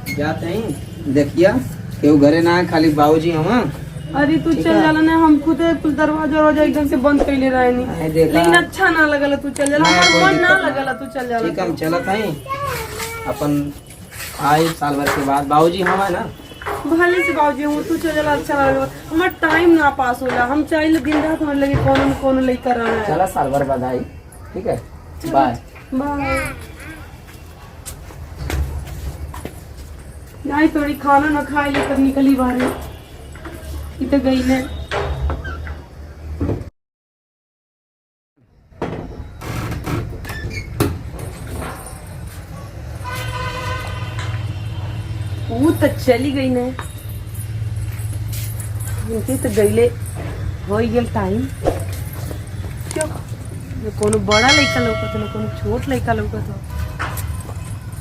जाते हैं देखिया केहू घरे ना है, खाली बाबूजी हम। अरे तू चल जाला ना, हम खुद दरवाजा एकदम से बंद कैले रहे नहीं, लेकिन अच्छा ना लगला तू चल जाला, हमार मन ना लगला तू चल जाला। ठीक हम चलत हैं अपन आई साल भर के बाद। बाबूजी हम है ना, भले से बाबूजी हूँ, तू चल जाला अच्छा लगला। हमार टाइम ना पास होला, हम चाहिए दिन रात हमारे लगे कौन न कौन लेकर रहा है। चला साल भर बाद आई, ठीक है बाय बाय। नहीं थोड़ी खाना ना खाए ले तब निकली बाहर, इधर गई ने। वो तो चली गई ने, उनके तो गईले हो गया टाइम। क्यों न कोनो बड़ा लड़का लौकत न कोनो छोट लड़का लौकत हो,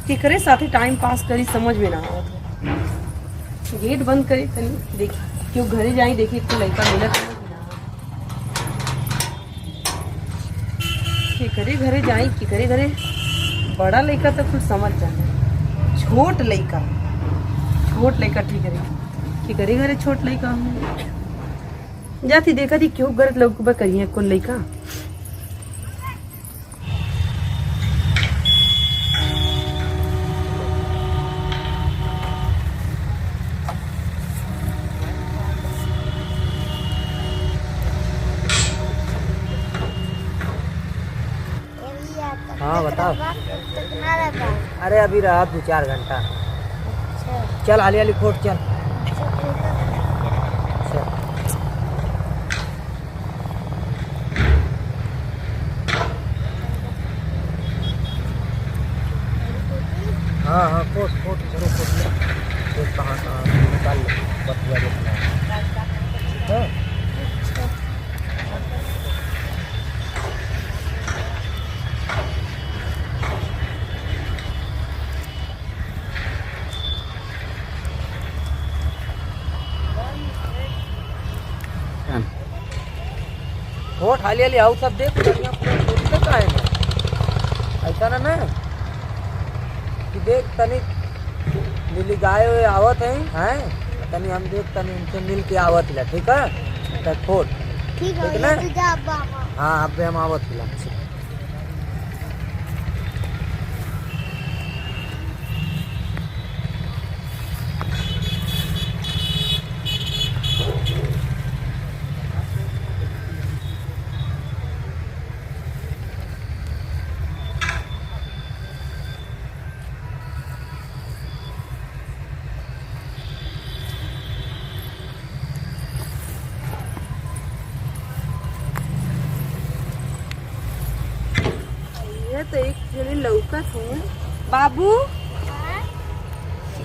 केकरे साथे टाइम पास करी समझ में ना आवत हो। गेट बंद करी तनी देखी क्यों घरे जाई, देखी तो लड़का मिलत है कि करे घरे जाई कि करे घरे। बड़ा लड़का तो कुछ समझ जाए, छोट लड़का ठीक है कि करे घरे छोट लड़का हूँ। जाती देखा थी क्यों गलत लोग करिए कौन लड़का। हाँ बताओ। अरे अभी रहा 2-4 घंटा। चल हाली हाली खोट चल। हाँ हाँ खोट जरूर खोट ले, कहाँ निकाल ले बतिया देखना है। खोट हाली हाली आओ सब देख बढ़िया पूरा का है ना, ऐसा ना कि देख तनी नीली गाय हुए आवत है तनी हम देख तनी उनसे मिल के आवत ला, ठीक है तो खोट ठीक है ना। हाँ अब हम आवत ला। तो एक जने लौकत हूँ। बाबू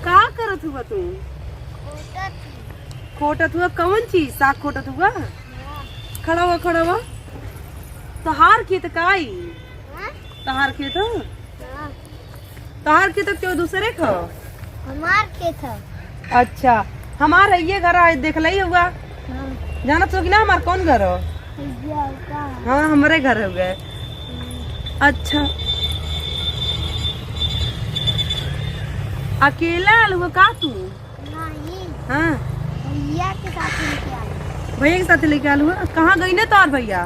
का करत हुआ तू? खोटत हुआ कौन चीज? साग खोटत हुआ? खड़ा हुआ तहार खेत काई? तहार खेत क्यों दूसरे का? हमार खेत है। अच्छा हमार है ये घर है, देख ली हुआ जाना तो कि ना हमार कौन घर हो? हाँ हमारे घर हो गए। अच्छा अकेला आल हुआ का तू? नहीं हाँ भैया के साथ लेके आई। भैया के साथ लेके आल हुआ? कहाँ गई ना तार भैया?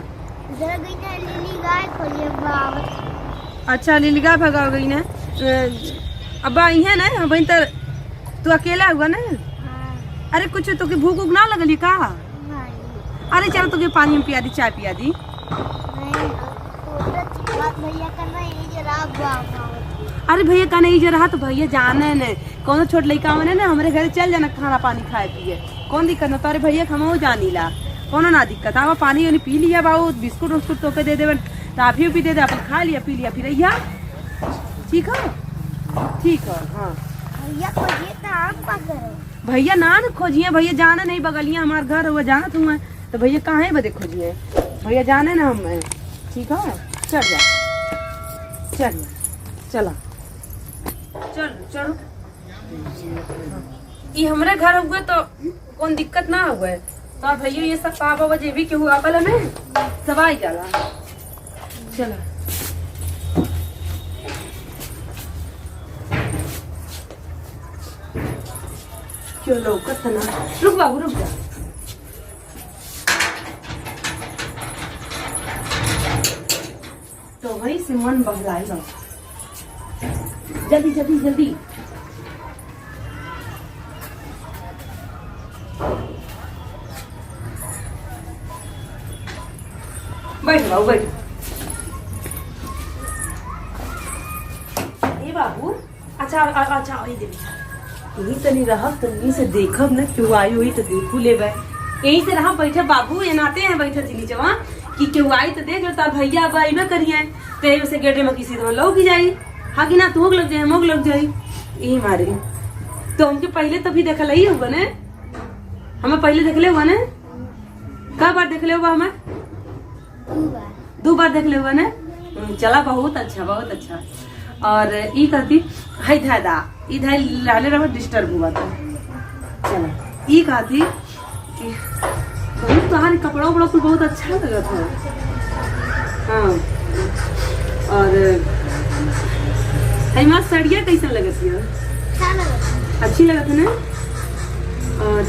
इधर गई ना लिली गाय खोलिए बावत। अच्छा लिली गाय भगा गई ना। अब आई है ना वही तो तू अकेला हुआ ना? हाँ। अरे कुछ तो की भूख ना लगली का? नहीं। अरे चलो तो पानी में पिया दी, चाय पिया दी। भैया का नहीं जरा बावत। अरे भैया का नहीं जरा तो भैया जाने ने कौन छोट लड़का मैंने ना हमारे घर चल जाना खाना पानी खाए पिए, कौन दिक्कत ना। तारे भैया हम जानी ला कोनो ना दिक्कत। आवा पानी वानी पी लिया बाबू, बिस्कुट उस्कुट तो के दे दे, टाफी भी दे दे, अपन खा लिया पी लिया फिर भैया ठीक है। हाँ भैया खोजिए तो आप का करो। भैया ना खोजिए, भैया जाने नहीं बगलिया हमारे घर हुआ जाना तुम तो भैया कहाँ बदे खोजिए, भैया जाने ना हम ठीक है। चल जा चला चलो ये हमारे घर हुए तो कौन दिक्कत ना हुए। तो भैया ये सब पापा बजे भी क्यों आपल में सवाई जाला। चला क्यों लौकत ना। रुक बाबू रुक जा। तो वही से मन बहलाएगा। जल्दी जल्दी जल्दी। बैठ बाबू बैठ। ए बाबू अच्छा अच्छा आई दे। यही तनी रहा तनी से देखब ना क्यों आई हुई तो देखू ले यही से रहा बैठे बाबू ये नाते हैं बैठे थी नीचे वहाँ कि क्यों आई तो देख लो तार भैया अब आई ना करिए तो से गेटे में किसी तरह लोग जाई। हाँ कि ना तू लग जाए मोग लग जाई यही मारे। तो हमके पहले तभी देखल ही होगा ने हमें पहले देख ले हुआ ने कब बार देख ले हुआ हमें 2 बार देख ले हुआ ने। चला बहुत अच्छा। और ई कहती हाय दादा इधर लाले रहो डिस्टर्ब हुआ था। चलो ई कहती कि तुम्हारे कपड़ा उपड़ा कुछ बहुत अच्छा लगा था। हाँ और हाय माँ सड़िया कैसे लगा थी अच्छी लगा था ना। और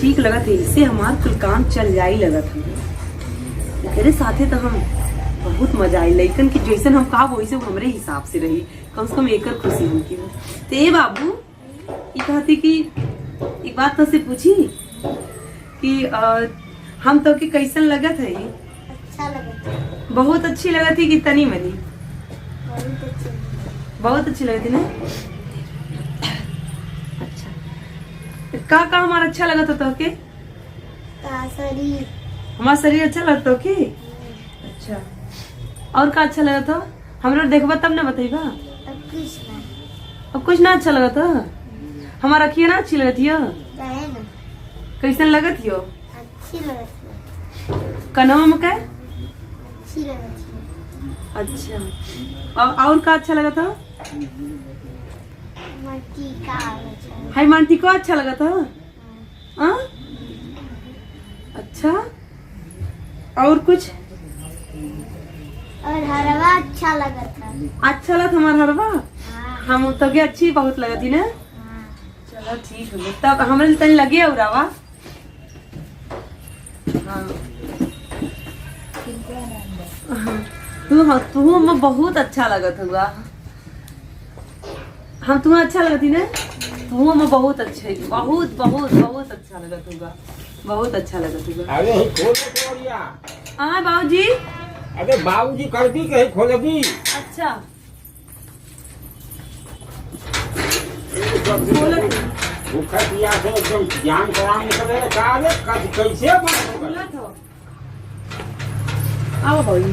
ठीक लगा था इससे हमारा कुल काम चल जाई लगा था। तेरे साथे तो हम बहुत मजा आई लइकन की जैसन हम कहा वैसे वो हमरे हिसाब से रही कम से कम एकर खुशी उनकी। तो ए बाबू ये कहती कि एक बात तो से पूछी कि हम तो के कैसन लगा था ये। अच्छा लगा बहुत अच्छी लगा थी कि तनी मनी बहुत अच्छी लगी थी ना। अच्छा का हमारा अच्छा लगा था तो के शरीर हमारा शरीर अच्छा लगता के। अच्छा और का अच्छा लगा था हमरा देखबा तब ना बताइबा। अब कुछ ना अच्छा लगा था हमारा अखिया ना अच्छी लगती है कैसन लगत हो अच्छी लगती कनवा में क्या अच्छी लगती। अच्छा और का अच्छा लगा था हाय मांटी को अच्छा लगा था। हाँ अच्छा और कुछ और हरवा अच्छा लगा था। अच्छा लगा हमारा हरवा। हाँ। हम तो के अच्छी बहुत लगा थी ना। हाँ। चलो ठीक है तब हमारे तन लगे उरावा। हाँ तू हमें बहुत अच्छा लगा था हम तुम्हें अच्छा लगा थी ना। तू हमें बहुत अच्छे बहुत बहुत बहुत अच्छा लगा था बहुत अच्छा लगा था। अरे खोल हाँ बाबूजी। अरे बाबूजी करती कहीं खोलबी। अच्छा भूखा पिया से एकदम जान कराम निकले कैसे बोला था आओ भाई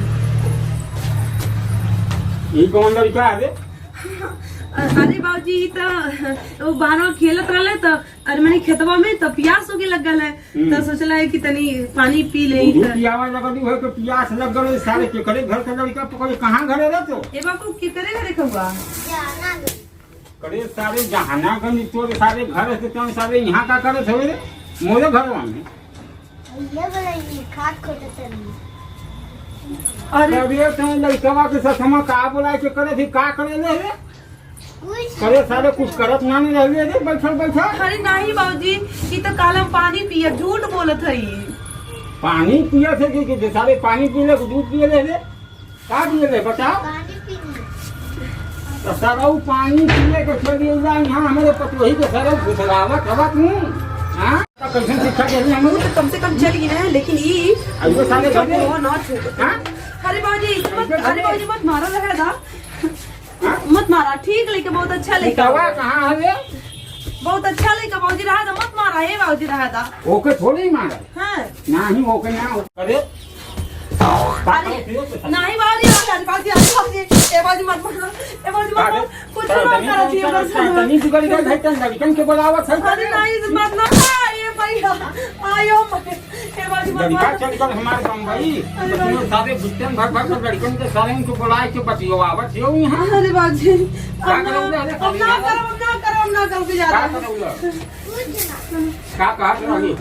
ये कौन लड़का है। अरे बाबूजी तो बाहर खेलत रहे तो अरे मैंने खेतवा में तो प्यास होके लग गल है तो सोचला है कि तनी पानी पी ले पियावा लगल है कि प्यास लग गल सारे के करे घर का लड़का पकड़ कहां घरे रह तो ए बाबू की करे घरे खवा करे सारे जहाना गन तो सारे घर से तो सारे यहां का करे थे रे मोरे घरवा में ये बोले खाट खोटे चली। अरे अरे तो लड़का के साथ हम का बोला के करे थी का करे ले रे करे सारे कुछ करत ना नहीं रहले रे बैठल। अरे नहीं बाबूजी ये तो काल हम पानी पिए झूठ बोलत है। पानी पिया थे कि सारे पानी पी ले दूध पिए ले रे का पिए ले बताओ। पानी पीनी तो सारा वो पानी पिए के चलिए जा यहाँ हमारे पतोही के सारे घुसरावत हवा तू। हाँ तो कैसे शिक्षा दे रही हम तो कम से कम चली ना लेकिन ये ऐसे सारे घर वो ना छोड़। हाँ अरे बाबूजी मत मारो लगा था मत मारा ठीक लेके बहुत अच्छा लेके कहाँ है बहुत अच्छा लेके बाबूजी रहा था मत मारा है बाबूजी रहा था ओके थोड़ी ही मारा हाँ नहीं ओके ना करे नहीं बाबूजी ए बाबूजी मत मारो ए बाबूजी मत कुछ ना करो थी तनी दुगरी का भाई तन लड़कन के बोलावत है। अरे नहीं मत ना ये भैया आयो मत ए बाबूजी मत लड़का चल कर हमारे बम्बई तो सारे बुट्टन भर लड़कन के सारे उनको बुलाए के बतियो आवत हो यहां। अरे बाबूजी क्या करोगे अब ना करो के जा रहा क्या कहा रही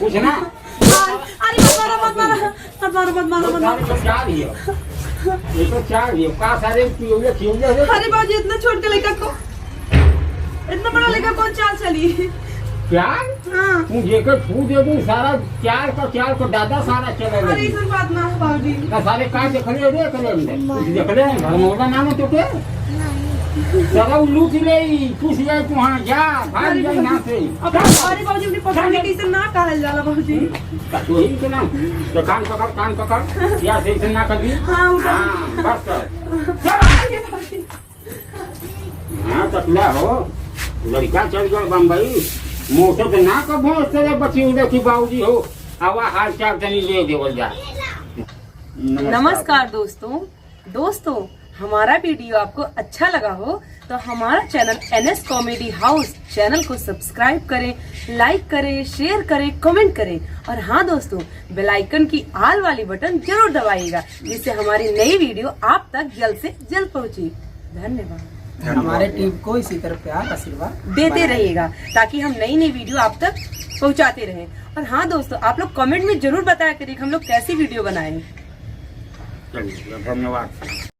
कुछ ना। अरे मत मारो क्या रही है ये तो चार ये का सारे पियोले खियोले है। अरे बाबूजी इतना छोट के लड़का को इतना बड़ा लड़का कौन चाल चली? प्यार हाँ। तू जेकर फू दे दूं सारा चार का दादा सारा चले अरे लगी। इस बात ना हो बाबूजी। ना सारे का देखले रे करे अंदर देखले घर मोला नाम तो के सारा उल्लू चले तू सिया तू हां जा भाग जा यहां से। अरे बाबूजी अपनी पकड़ने कैसे ना कहल जाला बाबूजी? तो ही के ना तो कान पकड़ या से ना कर दी। हाँ उठा। हां बस कर अरे बाबूजी। हां तकला हो लड़का चल गया बम्बई मोटर पे ना कभो तेरे बची उधर की बाबूजी हो आवा हाल चाल तनी ले देवल जा। नमस्कार दोस्तों हमारा वीडियो आपको अच्छा लगा हो तो हमारा channel NS comedy house channel को सब्सक्राइब करें, लाइक करें, शेयर करें, कमेंट करें और हाँ दोस्तों बेल आइकन की आल वाली बटन जरूर दबाइएगा जिससे हमारी नई वीडियो आप तक जल्द से जल्द पहुंचे। धन्यवाद। हमारे टीम को इसी तरह प्यार आशीर्वाद देते रहिएगा ताकि हम नई नई वीडियो आप तक पहुंचाते रहें। और हाँ दोस्तों आप लोग कमेंट में जरूर बताया करिए हम लोग कैसी वीडियो बनाएं। चलिए धन्यवाद।